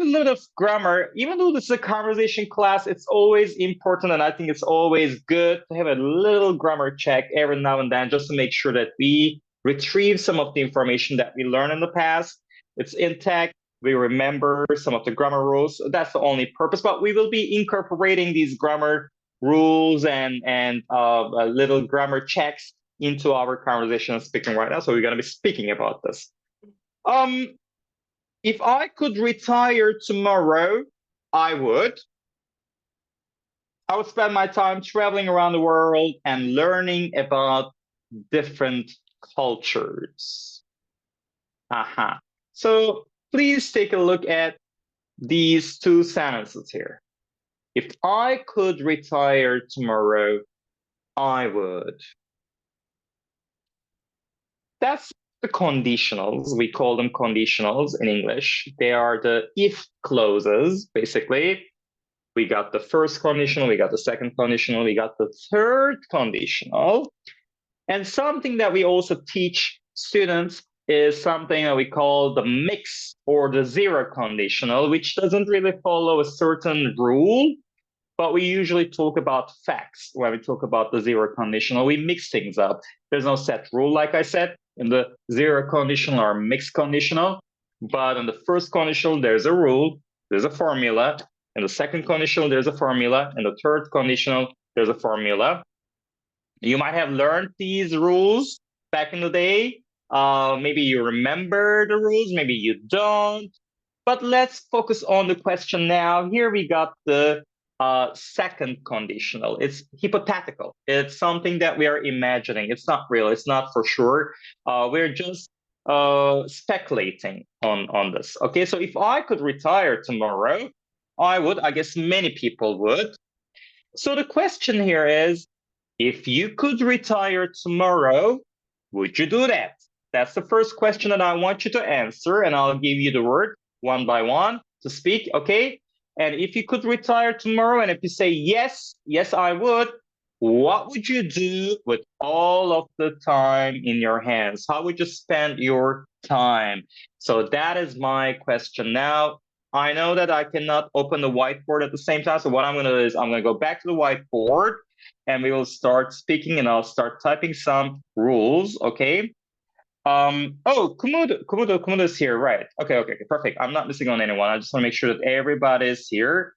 a little bit of grammar. Even though this is a conversation class, it's always important, and I think it's always good to have a little grammar check every now and then, just to make sure that we retrieve some of the information that we learned in the past. It's intact. We remember some of the grammar rules. That's the only purpose, but we will be incorporating these grammar rules and little grammar checks into our conversation and speaking right now. So we're going to be speaking about this. If I could retire tomorrow, I would. I would spend my time traveling around the world and learning about different cultures. Aha. So please take a look at these two sentences here. If I could retire tomorrow, I would. That's the conditionals. We call them conditionals in English. They are the if clauses, basically. We got the first conditional, we got the second conditional, we got the third conditional. And something that we also teach students is something that we call the mix or the zero conditional, which doesn't really follow a certain rule, but we usually talk about facts when we talk about the zero conditional. We mix things up. There's no set rule, like I said, in the zero conditional or mixed conditional. But in the first conditional, there's a rule, there's a formula. In the second conditional, there's a formula. In the third conditional, there's a formula. You might have learned these rules back in the day. Maybe you remember the rules, maybe you don't. But let's focus on the question now. Here we got the second conditional. It's hypothetical. It's something that we are imagining. It's not real. It's not for sure. We're just speculating on this. Okay, so if I could retire tomorrow, I would. I guess many people would. So the question here is, if you could retire tomorrow, would you do that? That's the first question that I want you to answer, and I'll give you the word one by one to speak, okay? And if you could retire tomorrow, and if you say yes, yes, I would, what would you do with all of the time in your hands? How would you spend your time? So that is my question. Now, I know that I cannot open the whiteboard at the same time. So what I'm going to do is I'm going to go back to the whiteboard and we will start speaking and I'll start typing some rules. Okay. Oh, Kumudo is here. Right. Okay, perfect. I'm not missing on anyone. I just want to make sure that everybody is here.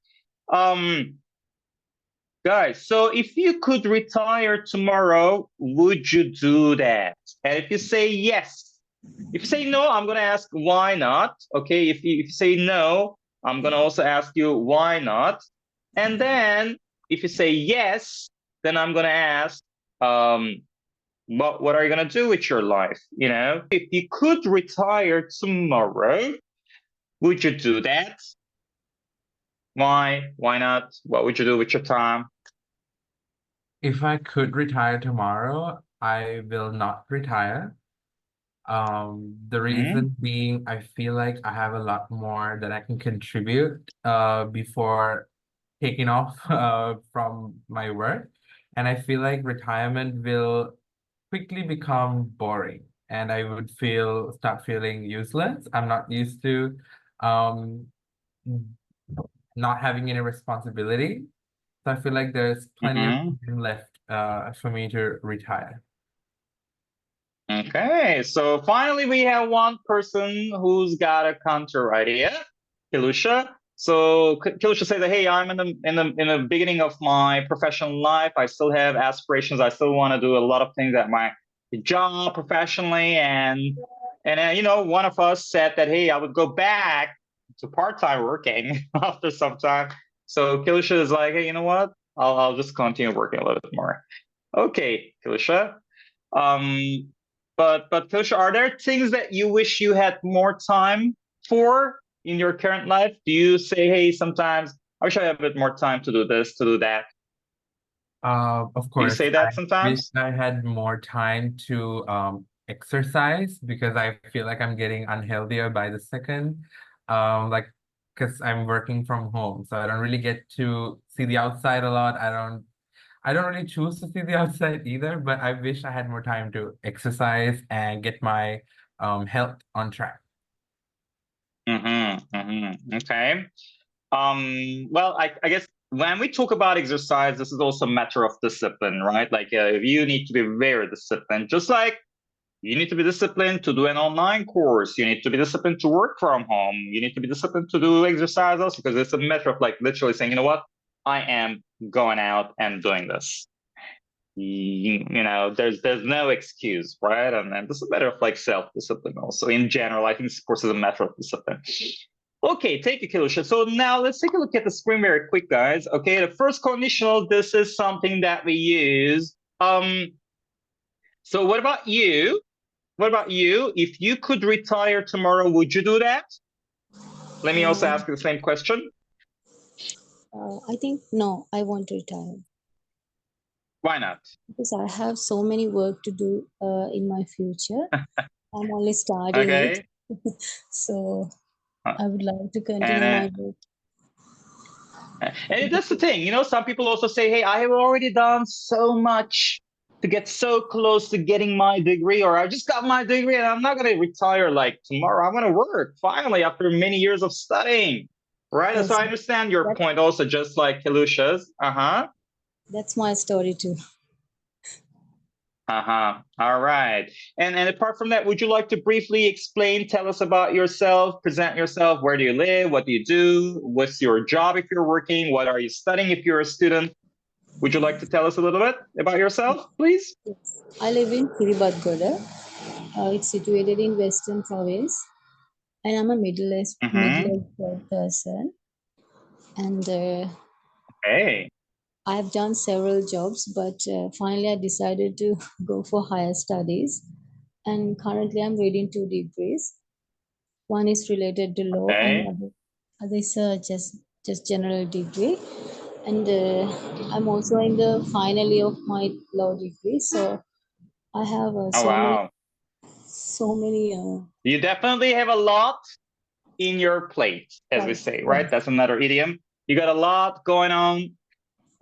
Guys, so if you could retire tomorrow, would you do that? And if you say yes, if you say no, I'm going to ask why not. Okay, if you say no, I'm going to also ask you why not. And then if you say yes, then I'm going to ask, what are you going to do with your life? You know, if you could retire tomorrow, would you do that? Why? Why not? What would you do with your time? If I could retire tomorrow, I will not retire. The reason being, I feel like I have a lot more that I can contribute before taking off from my work. And I feel like retirement will quickly become boring and I would start feeling useless. I'm not used to um, not having any responsibility. So I feel like there's plenty of time left for me to retire. Okay, so finally we have one person who's got a counter idea, Kilusha. So Kilusha says that, hey, I'm in the beginning of my professional life. I still have aspirations. I still want to do a lot of things at my job professionally, and you know, one of us said that, hey, I would go back to part-time working after some time. So Kilusha is like, hey, you know what? I'll just continue working a little bit more. Okay, Kilusha. But Kilusha, are there things that you wish you had more time for in your current life? Do you say, hey, sometimes I wish I had a bit more time to do this, to do that? Of Do you course, say I that wish sometimes? I had more time to exercise because I feel like I'm getting unhealthier by the second. Like because I'm working from home, so I don't really get to see the outside a lot. I don't really choose to see the outside either, but I wish I had more time to exercise and get my health on track. Okay. Well, I guess when we talk about exercise, this is also a matter of discipline, right? Like you need to be very disciplined, just like you need to be disciplined to do an online course. You need to be disciplined to work from home. You need to be disciplined to do exercise also, because it's a matter of like literally saying, you know what, I am going out and doing this. You know, there's no excuse, right? And then this is a matter of like self-discipline also. In general, I think sports is a matter of discipline. Okay, thank you, Kilusha. So now let's take a look at the screen very quick, guys. Okay, the first conditional, this is something that we use. So what about you? What about you? If you could retire tomorrow, would you do that? Let me also ask you the same question. I think no, I want to retire. Why not? Because I have so many work to do in my future. I'm only starting Okay. it. So I would like to continue my work. And that's the thing, you know, some people also say, hey, I have already done so much to get so close to getting my degree, or I just got my degree and I'm not going to retire like tomorrow. I'm going to work finally after many years of studying. Right. Yes, So I understand your point also, just like Kilusha's. That's my story too. All right. And apart from that, would you like to briefly explain, tell us about yourself, present yourself? Where do you live? What do you do? What's your job if you're working? What are you studying if you're a student? Would you like to tell us a little bit about yourself, please? Yes. I live in Kiribati. It's situated in Western Province, and I'm a middle-aged person. And Hey. I've done several jobs, but finally I decided to go for higher studies. And currently I'm reading 2 degrees. One is related to law, and other is just general degree. And I'm also in the final year of my law degree, so I have so many. You definitely have a lot in your plate, as we say, right? That's another idiom. You got a lot going on.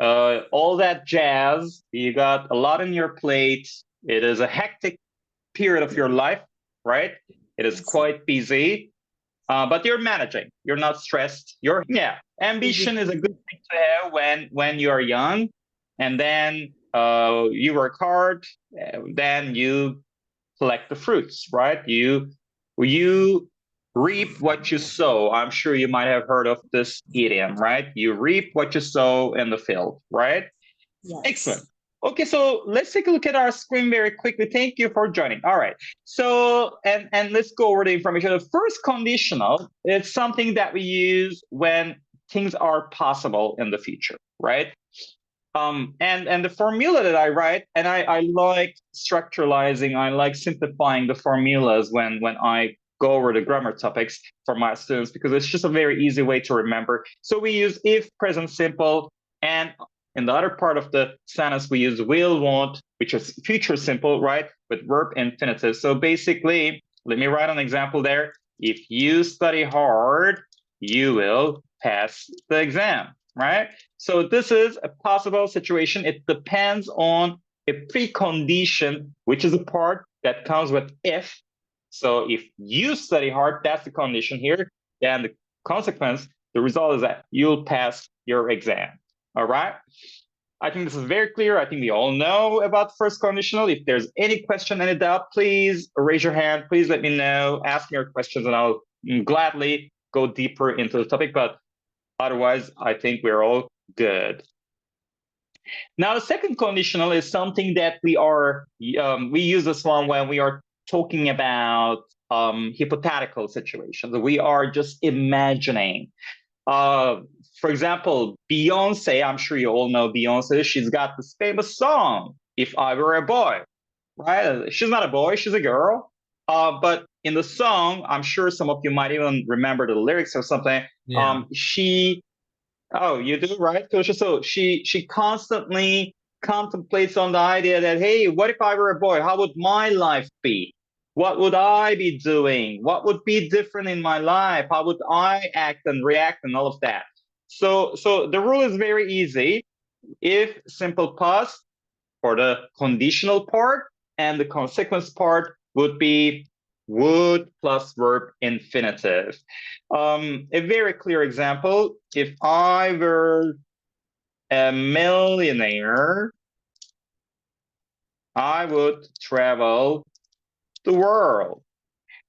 All that jazz. You got a lot on your plate. It is a hectic period of your life, right? It is quite busy, but you're managing. You're not stressed. Ambition is a good thing to have when you are young, and then you work hard. Then you collect the fruits, right? You reap what you sow. I'm sure you might have heard of this idiom, right? You reap what you sow in the field, right? Yes. Excellent. Okay, so let's take a look at our screen very quickly. Thank you for joining. All right. So, and let's go over the information. The first conditional is something that we use when things are possible in the future, right? And the formula that I write, and I like structuralizing, I like simplifying the formulas when I go over the grammar topics for my students, because it's just a very easy way to remember. So we use if, present simple, and in the other part of the sentence, we use will, won't, which is future simple, right? With verb infinitive. So basically, let me write an example there. If you study hard, you will pass the exam, right? So this is a possible situation. It depends on a precondition, which is a part that comes with if. So if you study hard, that's the condition here. Then the consequence, the result is that you'll pass your exam. All right. I think this is very clear. I think we all know about first conditional. If there's any question, any doubt, please raise your hand. Please let me know. Ask me your questions, and I'll gladly go deeper into the topic. But otherwise, I think we're all good. Now, the second conditional is something that we use this one when we are talking about hypothetical situations. We are just imagining. For example, Beyonce, I'm sure you all know Beyonce. She's got this famous song, If I Were a Boy, right? She's not a boy, she's a girl. But in the song, I'm sure some of you might even remember the lyrics or something. Yeah. Oh, you do, right, Kosha? So she constantly contemplates on the idea that, hey, what if I were a boy? How would my life be? What would I be doing? What would be different in my life? How would I act and react and all of that? So the rule is very easy. If simple past for the conditional part, and the consequence part would be Would plus verb infinitive. A very clear example, if I were a millionaire, I would travel the world.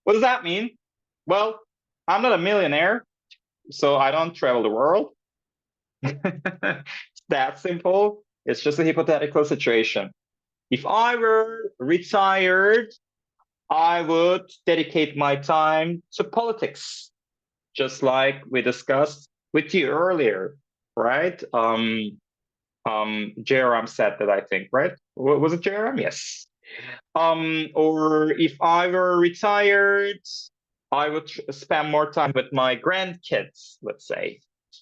What does that mean? Well, I'm not a millionaire, so I don't travel the world. It's that simple. It's just a hypothetical situation. If I were retired, I would dedicate my time to politics, just like we discussed with you earlier, right? Jerem said that, I think, right? Was it Jerem? Yes. Or if I were retired, I would spend more time with my grandkids, let's say.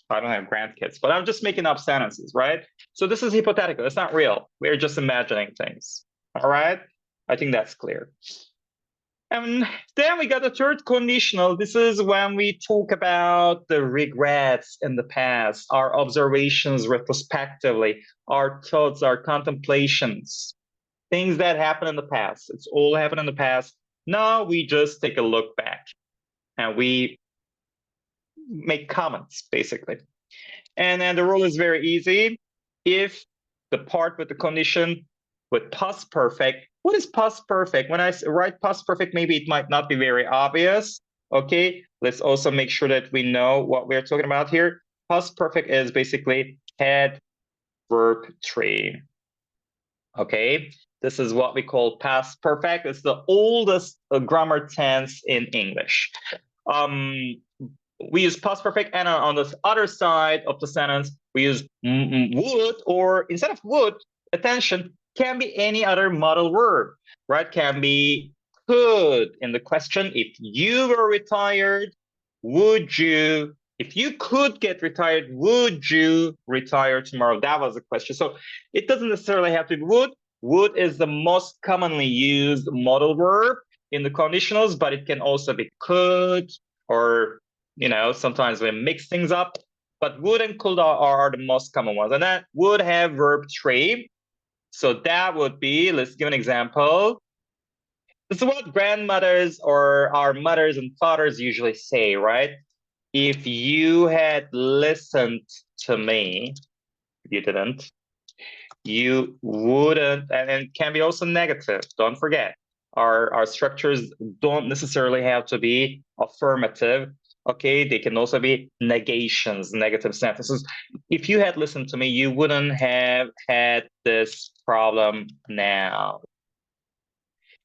I don't have grandkids, but I'm just making up sentences, right? So this is hypothetical. It's not real. We're just imagining things. All right? I think that's clear. And then we got the third conditional. This is when we talk about the regrets in the past, our observations retrospectively, our thoughts, our contemplations, things that happened in the past. It's all happened in the past. Now we just take a look back and we make comments, basically. And then the rule is very easy. If the part with the condition with past perfect, what is past perfect? When I write past perfect, maybe it might not be very obvious. Okay, let's also make sure that we know what we're talking about here. Past perfect is basically head verb 3. Okay, this is what we call past perfect. It's the oldest grammar tense in English. We use past perfect, and on the other side of the sentence, we use would, or instead of would, attention, can be any other modal verb, right? Can be could in the question. If you were retired, would you, if you could get retired, would you retire tomorrow? That was the question. So it doesn't necessarily have to be would. Would is the most commonly used modal verb in the conditionals, but it can also be could, or sometimes we mix things up, but would and could are the most common ones. And that would have verb 3. So that would be, let's give an example. This is what grandmothers or our mothers and fathers usually say, right? If you had listened to me, you didn't, you wouldn't, and it can be also negative, don't forget. Our structures don't necessarily have to be affirmative. Okay, they can also be negations, negative sentences. If you had listened to me, you wouldn't have had this problem now.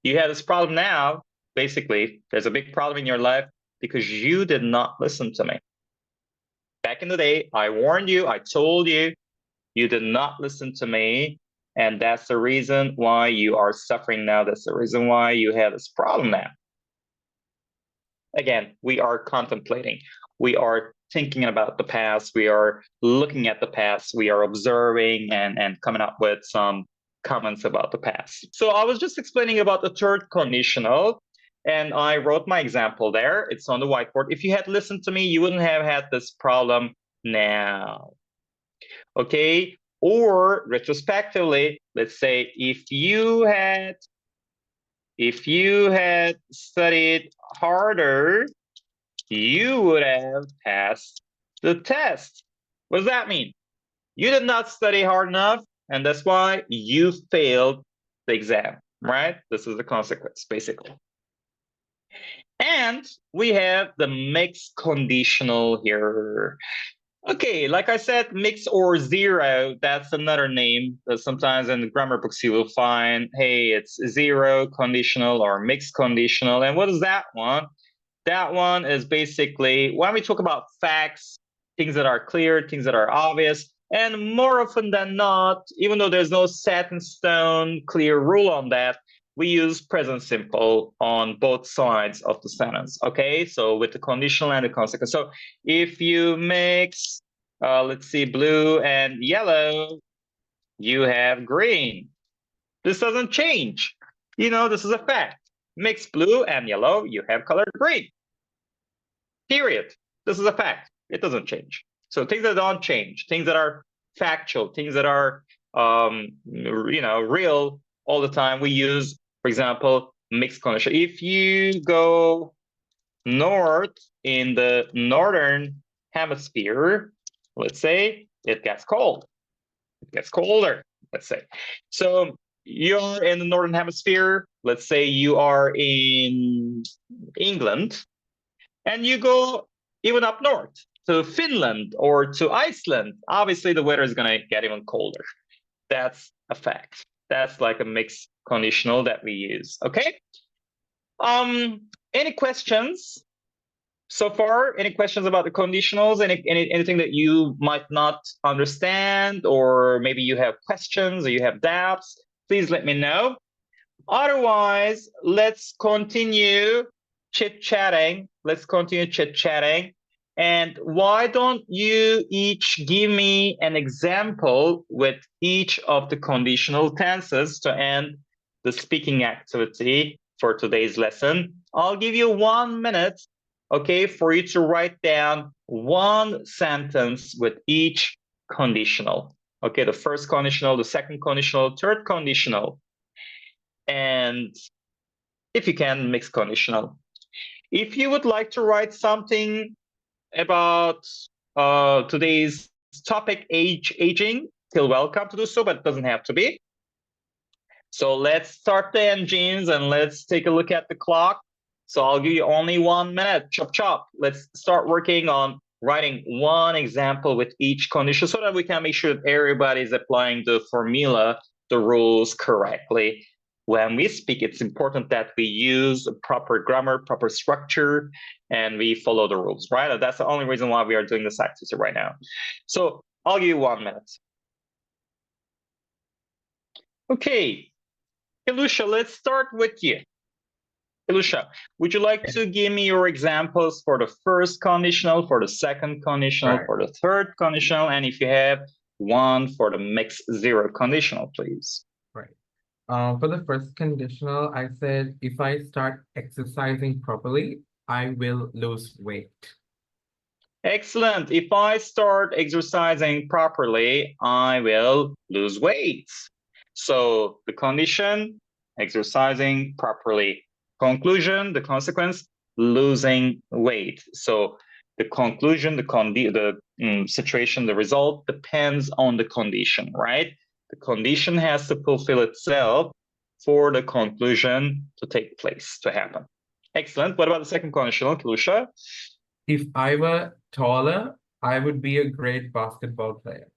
You had this problem now, basically, there's a big problem in your life because you did not listen to me. Back in the day, I warned you, I told you, you did not listen to me, and that's the reason why you are suffering now. That's the reason why you have this problem now. Again, we are contemplating. We are thinking about the past. We are looking at the past. We are observing and coming up with some comments about the past. So I was just explaining about the third conditional, and I wrote my example there. It's on the whiteboard. If you had listened to me, you wouldn't have had this problem now. Okay, or retrospectively, let's say if you had studied harder, you would have passed the test. What does that mean? You did not study hard enough, and that's why you failed the exam, right? This is the consequence, basically. And we have the mixed conditional here. Okay, like I said, mix or zero, that's another name. Sometimes in the grammar books you will find, hey, it's zero conditional or mixed conditional. And what is that one? That one is basically when we talk about facts, things that are clear, things that are obvious, and more often than not, even though there's no set in stone clear rule on that, we use present simple on both sides of the sentence, okay? So with the conditional and the consequence. So if you mix, let's see, blue and yellow, you have green. This doesn't change. This is a fact. Mix blue and yellow, you have color green. Period. This is a fact. It doesn't change. So things that don't change, things that are factual, things that are real all the time, we use, for example, mixed conditional. If you go north in the northern hemisphere, let's say it gets cold. It gets colder, let's say. So you're in the northern hemisphere. Let's say you are in England, and you go even up north to Finland or to Iceland. Obviously, the weather is going to get even colder. That's a fact. That's like a mixed conditional that we use. Okay. Any questions so far? Any questions about the conditionals? Anything that you might not understand, or maybe you have questions or you have doubts? Please let me know. Otherwise, let's continue chit-chatting. Let's continue chit-chatting. And why don't you each give me an example with each of the conditional tenses to end the speaking activity for today's lesson? I'll give you 1 minute, okay, for you to write down one sentence with each conditional. Okay, the first conditional, the second conditional, third conditional, and if you can, mixed conditional. If you would like to write something about today's topic, aging, still welcome to do so, but it doesn't have to be. So let's start the engines and let's take a look at the clock. So I'll give you only 1 minute. Chop chop. Let's start working on writing one example with each condition so that we can make sure that everybody is applying the formula, the rules correctly. When we speak, it's important that we use proper grammar, proper structure, and we follow the rules, right? That's the only reason why we are doing this activity right now. So I'll give you 1 minute. Okay, Ilusha, let's start with you. Ilusha, would you like to give me your examples for the first conditional, for the second conditional, for the third conditional, and if you have one for the mixed zero conditional, please? Right. For the first conditional, I said, if I start exercising properly, I will lose weight. Excellent. If I start exercising properly, I will lose weight. So the condition, exercising properly. Conclusion, the consequence, losing weight. So the conclusion, the situation, the result depends on the condition, right? The condition has to fulfill itself for the conclusion to take place, to happen. Excellent. What about the second conditional, Kilusha? If I were taller, I would be a great basketball player.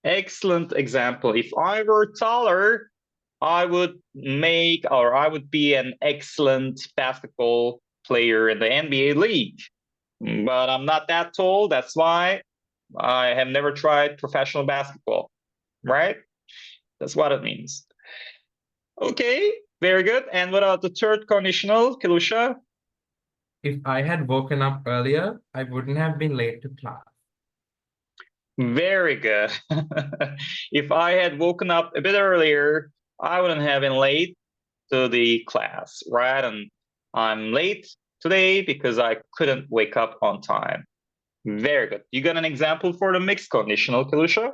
Excellent example. If I were taller, I would be an excellent basketball player in the NBA league. But I'm not that tall. That's why I have never tried professional basketball, right? That's what it means. Okay, very good. And what about the third conditional, Kilusha? If I had woken up earlier, I wouldn't have been late to class. Very good. If I had woken up a bit earlier, I wouldn't have been late to the class, right? And I'm late today because I couldn't wake up on time. Very good. You got an example for the mixed conditional, Kilusha?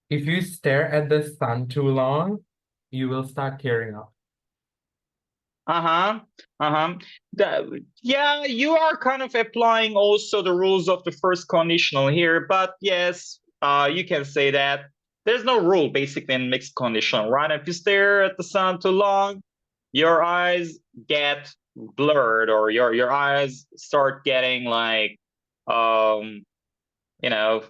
If you stare at the sun too long, you will start tearing up. Yeah, you are kind of applying also the rules of the first conditional here, but yes, you can say that. There's no rule basically in mixed conditional, right? If you stare at the sun too long, your eyes get blurred, or your eyes start getting like, you know,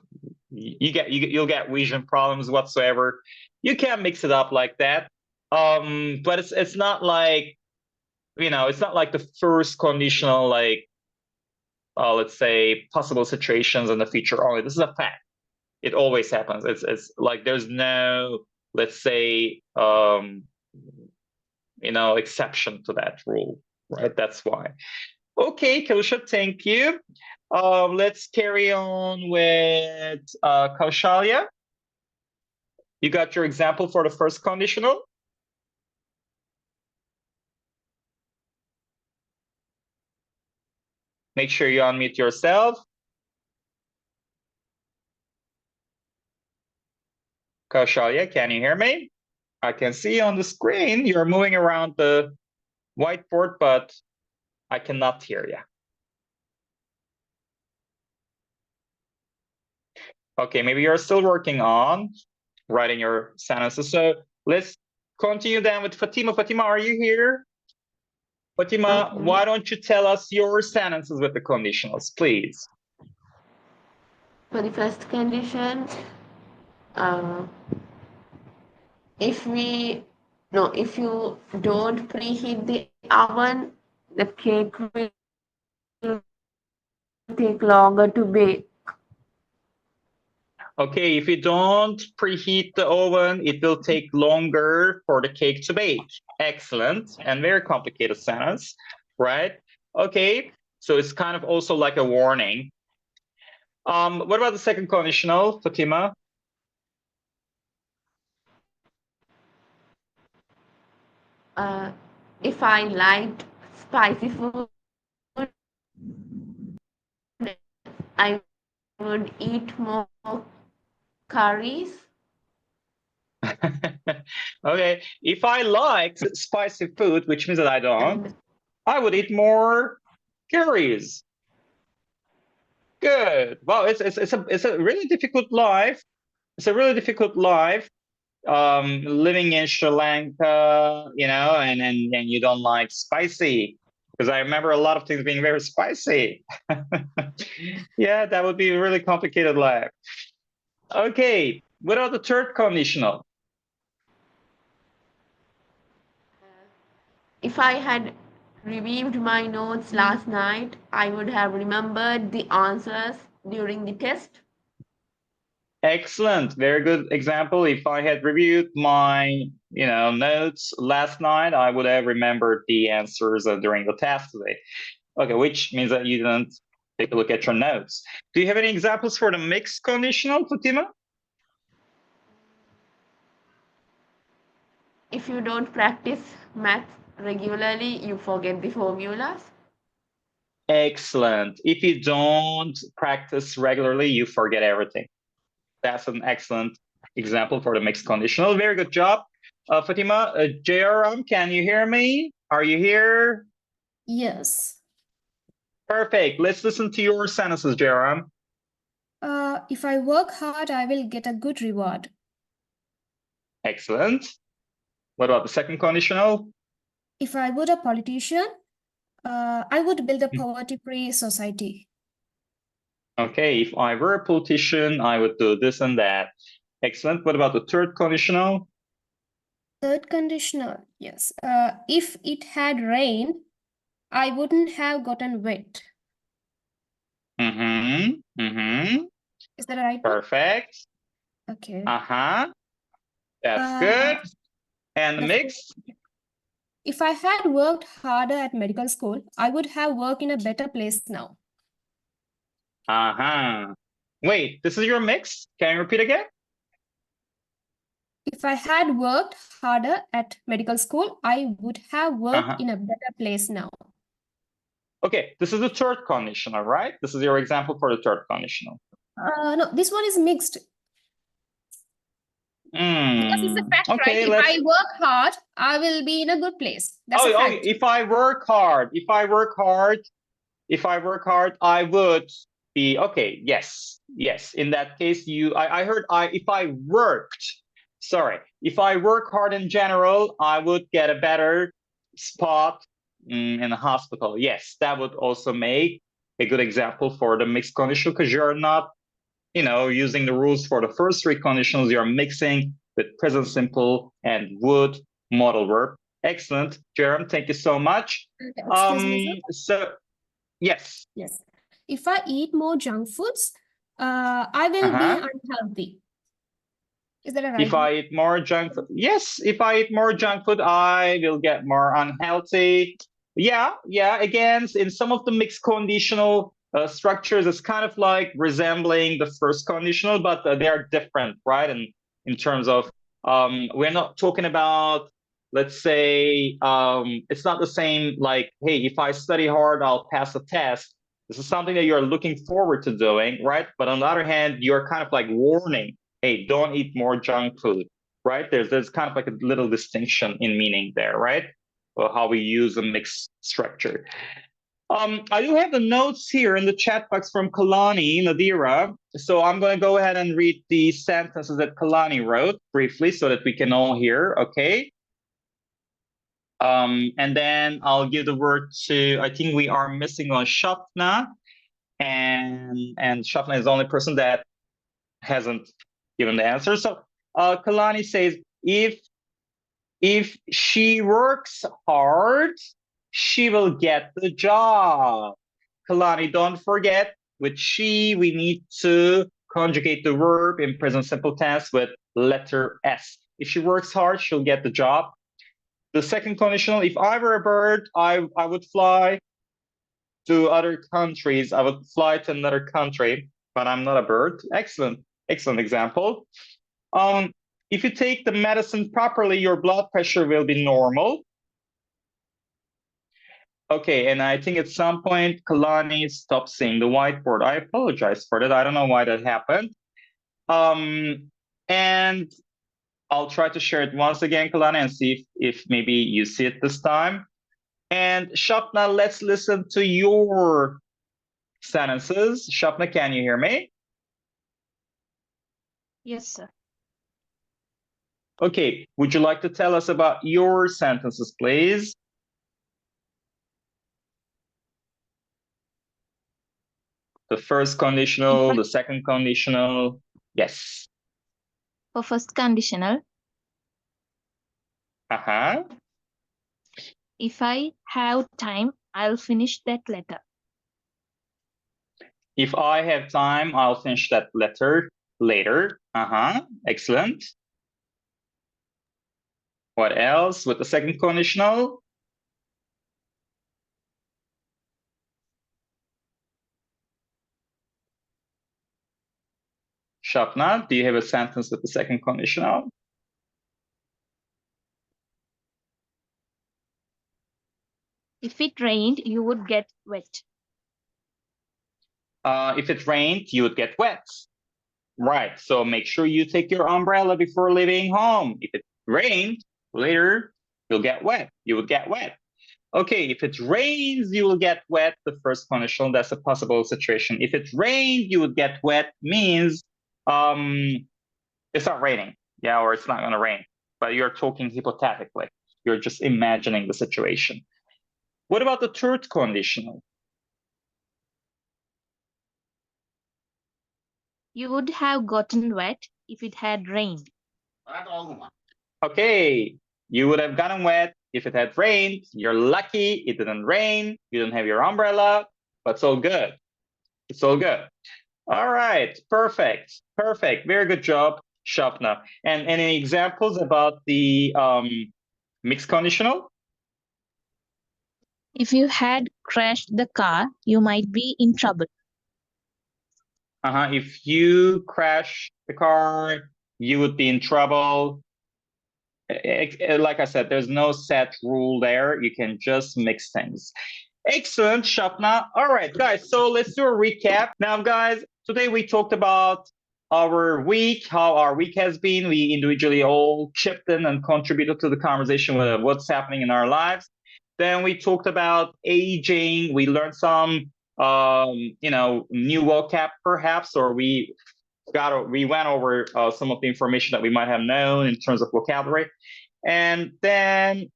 you'll get vision problems whatsoever. You can mix it up like that, but it's not like, it's not like the first conditional, like, let's say possible situations in the future only. This is a fact. It always happens. It's like there's no, let's say, exception to that rule, right? That's why. Okay, Kausha, thank you. Let's carry on with Kaushalya. You got your example for the first conditional? Make sure you unmute yourself. Kaushalya, can you hear me? I can see on the screen you're moving around the whiteboard, but I cannot hear you. Okay, maybe you're still working on writing your sentences. So let's continue then with Fatima. Fatima, are you here? Fatima, Okay. why don't you tell us your sentences with the conditionals, please? For the first condition, if you don't preheat the oven, the cake will take longer to bake. Okay, if you don't preheat the oven, it will take longer for the cake to bake. Excellent, and very complicated sentence, right? Okay, so it's kind of also like a warning. What about the second conditional, Fatima? If I liked spicy food, I would eat more curries. Okay, if I liked spicy food, which means that I don't, I would eat more curries. Good. Wow, it's a really difficult life. It's a really difficult life. Living in Sri Lanka, you know, and you don't like spicy, because I remember a lot of things being very spicy. Yeah, that would be a really complicated life. Okay, what are the third conditional? If I had reviewed my notes last night, I would have remembered the answers during the test. Excellent, very good example. If I had reviewed my, notes last night, I would have remembered the answers during the test today. Okay, which means that you didn't take a look at your notes. Do you have any examples for the mixed conditional, Fatima? If you don't practice math regularly, you forget the formulas. Excellent. If you don't practice regularly, you forget everything. That's an excellent example for the mixed conditional. Very good job. Fatima, Jairam, can you hear me? Are you here? Yes. Perfect. Let's listen to your sentences, Jairam. If I work hard, I will get a good reward. Excellent. What about the second conditional? If I were a politician, I would build a poverty-free society. Okay, if I were a politician, I would do this and that. Excellent. What about the third conditional? Third conditional, yes. If it had rained, I wouldn't have gotten wet. Is that a right one? Perfect. Okay. That's good. And the mix? If I had worked harder at medical school, I would have worked in a better place now. Wait, this is your mix? Can you repeat again? If I had worked harder at medical school, I would have worked in a better place now. Okay, this is the third conditional, right? This is your example for the third conditional. No, this one is mixed. Because it's a fact, Okay, right? If I work hard, I will be in a good place. That's a fact. If I work hard, I would be okay. Yes. In that case, I heard if I work hard in general, I would get a better spot in a hospital. Yes, that would also make a good example for the mixed conditional, because you're not, using the rules for the first three conditionals. You're mixing with present simple and would modal verb. Excellent, Jerome. Thank you so much. Excuse me, sir? Yes. If I eat more junk foods, I will be unhealthy. Is that a right If I eat more junk food, yes. If I eat more junk food, I will get more unhealthy. Yeah. Again, in some of the mixed conditional structures, it's kind of like resembling the first conditional, but they are different, right? And in terms of, we're not talking about, let's say, it's not the same like, hey, if I study hard, I'll pass the test. This is something that you're looking forward to doing, right? But on the other hand, you're kind of like warning, hey, don't eat more junk food. right? There's kind of like a little distinction in meaning there, right? Or how we use a mixed structure. I do have the notes here in the chat box from Kalani Nadira. So I'm going to go ahead and read the sentences that Kalani wrote briefly so that we can all hear, okay? And then I'll give the word to, I think we are missing on Shapna. And Shapna is the only person that hasn't given the answer. So Kalani says, if she works hard, she will get the job. Kalani, don't forget, with she, we need to conjugate the verb in present simple tense with letter S. If she works hard, she'll get the job. The second conditional, if I were a bird, I would fly to other countries. I would fly to another country, but I'm not a bird. Excellent example. If you take the medicine properly, your blood pressure will be normal. Okay, and I think at some point, Kalani stopped seeing the whiteboard. I apologize for that. I don't know why that happened. And I'll try to share it once again, Kalani, and see if maybe you see it this time. And Shapna, let's listen to your sentences. Shapna, can you hear me? Yes, sir. Okay, would you like to tell us about your sentences, please? The first conditional, the second conditional. Yes. For first conditional, if I have time, I'll finish that letter. If I have time, I'll finish that letter later. Excellent. What else with the second conditional? Shapna, do you have a sentence with the second conditional? If it rained, you would get wet. If it rained, you would get wet. Right, so make sure you take your umbrella before leaving home. If it rained, later you'll get wet. You will get wet. Okay, if it rains, you will get wet. The first conditional, that's a possible situation. If it rained, you would get wet means it's not raining, yeah, or it's not going to rain. But you're talking hypothetically. You're just imagining the situation. What about the third conditional? You would have gotten wet if it had rained. Okay, you would have gotten wet if it had rained. You're lucky it didn't rain. You didn't have your umbrella, but it's all good. It's all good. All right, perfect. Very good job, Shapna. And any examples about the mixed conditional? If you had crashed the car, you might be in trouble. If you crash the car, you would be in trouble. Like I said, there's no set rule there. You can just mix things. Excellent, Shapna. All right, guys, so let's do a recap. Now, guys, today we talked about our week, how our week has been. We individually all chipped in and contributed to the conversation with what's happening in our lives. Then we talked about aging. We learned some, new vocab perhaps, or we went over some of the information that we might have known in terms of vocabulary. And then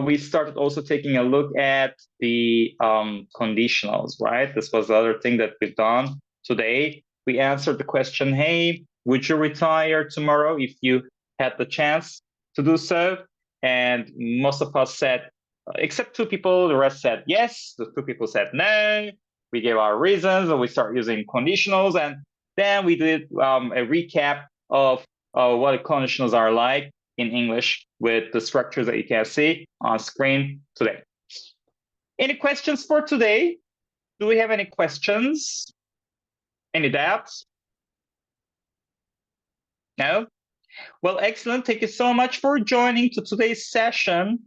we started also taking a look at the conditionals, right? This was the other thing that we've done today. We answered the question, hey, would you retire tomorrow if you had the chance to do so? And most of us said, except two people, the rest said yes. The two people said no. We gave our reasons, and we started using conditionals. And then we did a recap of what the conditionals are like in English with the structures that you can see on screen today. Any questions for today? Do we have any questions? Any doubts? No? Well, excellent. Thank you so much for joining to today's session.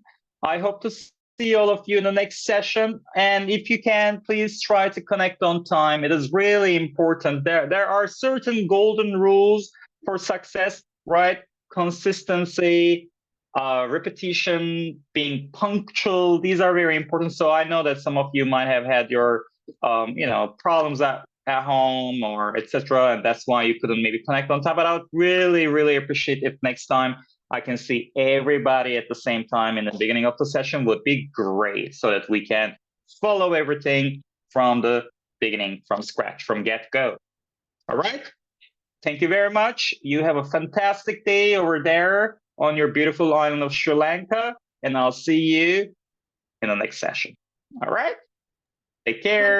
I hope to see all of you in the next session. And if you can, please try to connect on time. It is really important. There are certain golden rules for success, right? consistency, repetition, being punctual. These are very important. So I know that some of you might have had your, problems at home or etc. And that's why you couldn't maybe connect on time. But I would really, really appreciate if next time I can see everybody at the same time in the beginning of the session. Would be great, so that we can follow everything from the beginning, from scratch, from get-go. All right? Thank you very much. You have a fantastic day over there on your beautiful island of Sri Lanka, and I'll see you in the next session. All right? Take care.